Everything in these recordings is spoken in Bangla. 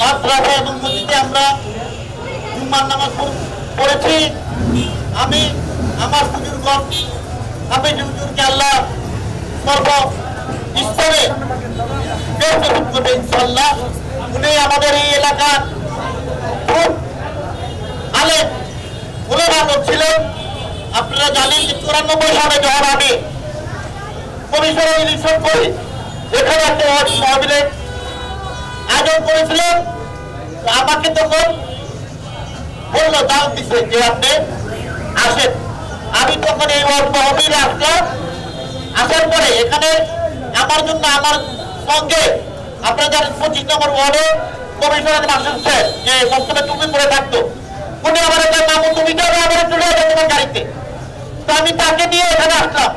মাদ্রাসা এবং মসজিদে আমরা জুম্মার নামাজ পড়েছি। আমি আমার হুজুরগণ হাফেজ হুজুরকে আল্লাহ সর্ব স্তরে করবে ইনশাআল্লাহ। উনি আমাদের এই এলাকার খুব আলেম ওলামা ছিলেন। আপনারা জানেন যে 94 সালে যখন আমি কমিশনার ইলেকশন করি, এখানে একটা মাহফিলের আয়োজন করেছিলেন। আমাকে তখন বললো, দাওয়াত দিচ্ছে যে আপনি আসেন। আমি তখন এই মাহফিলে আসলাম। আসার পরে এখানে আমার জন্য আমার সঙ্গে আপনারা জানেন 25 নম্বর ওয়ার্ডে কমিশনার মাসুদ স্যার যে সবসময় টুপি পরে থাকতো, উনি আমার একটা মামু তুমি যাবে আমার চলে যাবে তোমার গাড়িতে। তো আমি তাকে নিয়ে এখানে আসলাম।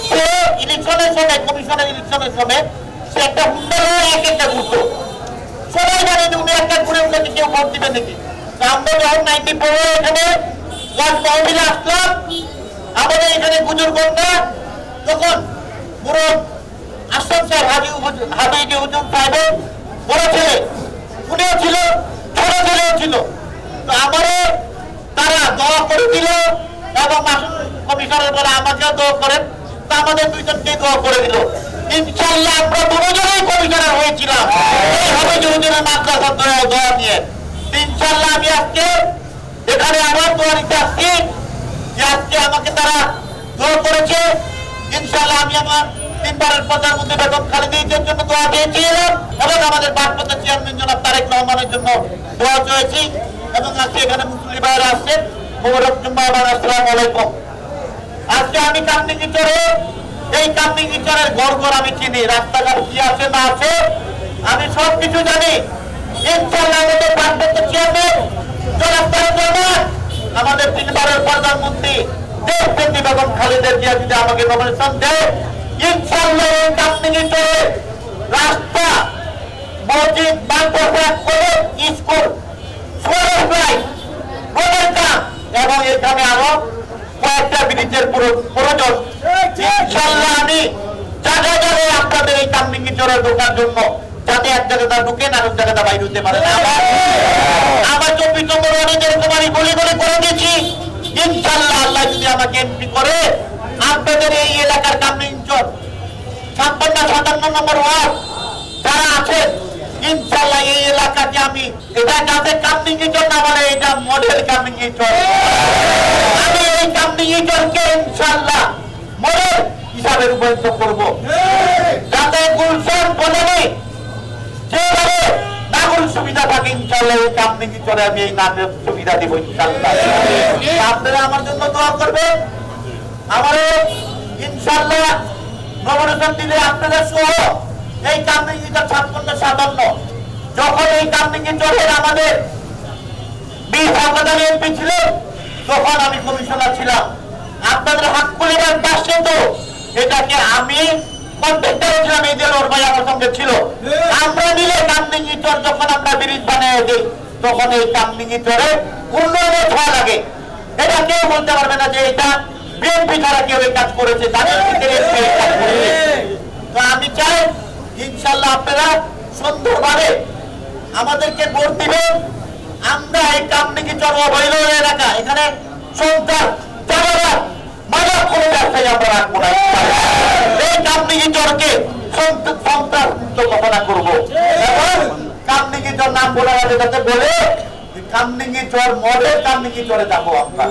সে ইলেকশনের সময় কমিশনের ইলেকশনের সময় সে একটা হুন্ডার এক একটা ঘুরতো। সবাই জানে যে উনি একটা ঘুরে উঠে কেউ ভোট দিবে নাকি। আমরা যখন 94 এখানে ওয়ার্ড মাহফিলে আসলাম, আমাদের এখানে বুজুর্গরা তখন পুরো আসাম সাহেব হাজি হুজুর সাহেবের বড় ছেলে উনিও ছিল, ছোট ছেলেও ছিল। তো আমারও তারা দোয়া করে দিল এবং মাসুদ কমিশনের বলে আমাকেও দোয়া করেন। তো আমাদের দুইজনকে দোয়া করে দিল। ইনশাআল্লাহ আমরা দুজনেই কমিশনার হয়েছিলাম এই হাফেজ হুজুরের মাদ্রাসার দোয়া নিয়ে। ইনশাআল্লাহ আমি আজকে এখানে আমার দোয়া নিতে আসছি যে আজকে আমাকে তারা দোয়া করেছে। ইনশাআল্লাহ আমি আমার 3 বারের প্রধানমন্ত্রী বেগম খালেদা জিয়ার জন্য দোয়া চেয়েছিলাম এবং আমাদের ভারপ্রাপ্ত চেয়ারম্যান জনাব তারেক রহমানের জন্য দোয়া চেয়েছি। এবং আজকে এখানে মুসলিম ভাইরা আসছেন। মোবারক জুম্মা। আসসালামু আলাইকুম। আজকে আমি কামনিঙ্গি চরে, এই কামনিঙ্গি চরের ঘর ঘর আমি চিনি, রাস্তাঘাট কি আছে না আছে আমি সব কিছু জানি। ইনশাআল্লাহ আমাদের ভারপ্রাপ্ত চেয়ারম্যান জনাব তারেক রহমান, আমাদের 3 বারের প্রধানমন্ত্রী দেশনেত্রী বেগম খালেদা জিয়া যদি আমাকে নমিনেশন দেয়, ইনশাআল্লাহ এই কামনিঙ্গি চরে রাস্তা, মসজিদ, মাদ্রাসা, কলেজ, স্কুল, রোডের কাজ এবং এখানে আরো কয়েকটা ব্রিজের প্রয়োজন। ইনশাআল্লাহ আমি জায়গায় জায়গায় আপনাদের এই কামনিঙ্গি চরে ঢোকার জন্য, যাতে এক জায়গাটা ঢুকেন আর এক জায়গাটা বাইরে হতে পারে না। আমার 24 নম্বর ওয়ার্ডে যেরকম আমি গলি গলি করে গেছি, ইনশাআল্লাহ আল্লাহ যদি আমাকে এমপি করে আপনাদের এই এলাকার কামনিঙ্গি চর 56-57 নম্বর ওয়ার্ড যারা আছেন, ইনশাআল্লাহ এই এলাকাতে আমি এটা যাতে কামনিঙ্গি চর না বলে, এটা মডেল কামনিঙ্গি চর। আমি এই কামনিঙ্গি চরকে ইনশাআল্লাহ মডেল হিসাবে রূপান্তরিত করব, যাতে গুলশান বলে যেভাবে নাগরিক সুবিধা থাকে ইনশাআল্লাহ এই কামনিঙ্গি চরে আমি এই নাগরিক সুবিধা দিব ইনশাআল্লাহ। আপনারা আমার জন্য দোয়া করবেন। আমারও ইনশাআল্লাহ নমিনেশন দিলে আপনাদের সহ এই কামনিঙ্গি চর 56-57 যখন এই কামনিঙ্গি চরের আমাদের এমপি ছিল, তখন আমি কমিশনার ছিলাম। আপনাদের হাক্কুলিবার পাশে তো এটাকে আমি কন্ট্রাক্টর ছিলাম, এই দেলোর ভাই আমার সঙ্গে ছিল। আমরা মিলে কামনিঙ্গি চর যখন আমরা ব্রিজ বানিয়ে দিই, তখন এই কামনিঙ্গি চরে উন্নয়নের ছোঁয়া লাগে। এটা কেউ বলতে পারবে না যে এটা বিএনপি ছাড়া কেউ এই কাজ করেছে। তো আমি চাই ইনশাআল্লাহ আপনারা সুন্দরভাবে আমাদেরকে ভোট দিবেন। আমরা এই কামনিঙ্গি চর অবৈধ এলাকা, এখানে সন্ত্রাস, চাঁদাবাজ, মাদক কোনো ব্যবসায়ী আমরা রাখবো না। এই কামনিঙ্গি চরকে সন্ত্রাস মুক্ত ঘোষণা করবো এবং কামনিঙ্গি চর নাম বলা যাবে যাতে বলে কামনিঙ্গি চর মডেল কামনিঙ্গি চরে যাবো আমরা।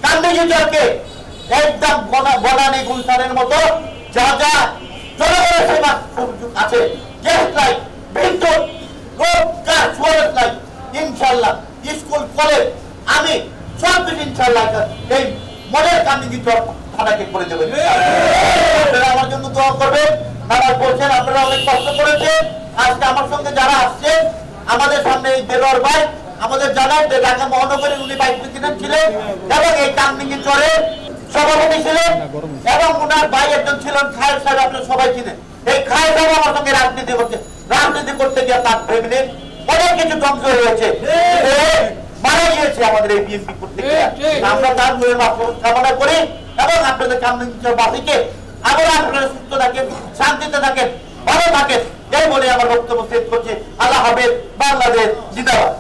কামনিঙ্গি চরকে একদম বনানী গুলশানের মতো যা যা জনগণের সেবা আছে, গ্যাস লাইট, বিদ্যুৎ, রোড, গাছ, ফরেস্ট লাইট, ইনশাআল্লাহ স্কুল, কলেজ আমি সব কিছু ইনশাআল্লাহ এই মডেল কামনিঙ্গি চর থানাকে করে দেবেন। আপনারা আমার জন্য দোয়া করবেন। নামাজ পড়ছেন, আপনারা অনেক কষ্ট করেছেন। আজকে আমার সঙ্গে যারা আসছেন, আমাদের সামনে এই দেলোয়ার ভাই আমাদের জানান যে ঢাকা মহানগরীর উনি ভাইস প্রেসিডেন্ট ছিলেন এবং এই কামনিঙ্গি চরে সভাপতি ছিলেন এবং ওনার ভাই একজন ছিলেন খায়ের সাহেব, আপনারা সবাই চিনেন। এই খায়ের সাহেব আমার সঙ্গে রাজনীতি করতে গিয়ে তার ফ্যামিলির অনেক কিছু ধ্বংস হয়েছে, মারা গিয়েছে আমাদের এই বিএনপি করতে গিয়ে। আমরা তার কামনা করি এবং আপনাদের কামনিঙ্গি চর বাসীকে আবার আপনারা সুস্থ থাকেন, শান্তিতে থাকেন, ভালো থাকেন, এই বলে আমার বক্তব্য শেষ করছি। আল্লাহ হাফেজ। বাংলাদেশ জিন্দাবাদ।